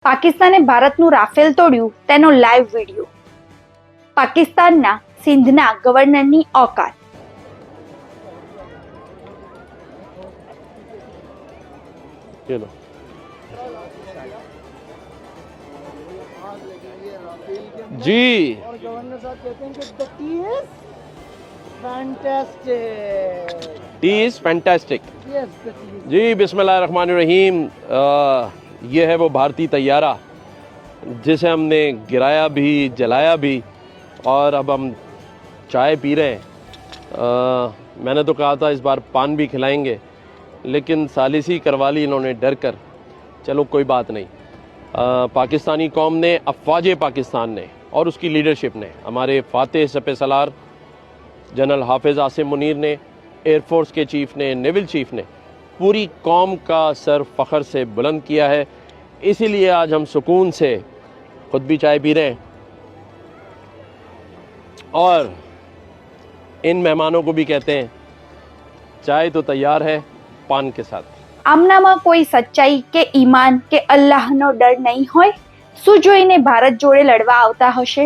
પાકિસ્તાને ભારતનું રાફેલ તોડ્યું તેનો લાઈવ વિડિયો. પાકિસ્તાનના સિંધના ગવર્નરની ઓકાત. जी और गवर्नर साहब कहते हैं कि the tea is fantastic. Tea is fantastic. Yes the tea is. जी बिस्मिल्लाहिर्रहमानिर्रहीम. ये है वो भारतीय तैयारा जिसे हमने गिराया भी, जलाया भी और अब हम चाय पी रहे हैं. मैंने तो कहा था इस बार पान भी खिलाएंगे, लेकिन सालिसी करवा ली इन्होंने डर कर. चलो कोई बात नहीं. पाकिस्तानी कौम ने, अफवाज पाकिस्तान ने और उसकी लीडरशिप ने, हमारे फातेह सपे सलार जनरल हाफिज़ आसिम मुनीर ने, एयरफोर्स के चीफ़ ने, नेवल चीफ़ ने पूरी कौम का सर फ़ख्र से बुलंद किया है. इसीलिए आज हम सुकून से ख़ुद भी चाय पी रहे हैं और इन मेहमानों को भी कहते हैं चाय तो तैयार है पान के साथ. આમનામાં કોઈ સચ્ચાઈ કે ઈમાન કે અલ્લાહનો ડર નહીં હોય? શું જોઈને ભારત જોડે લડવા આવતા હશે?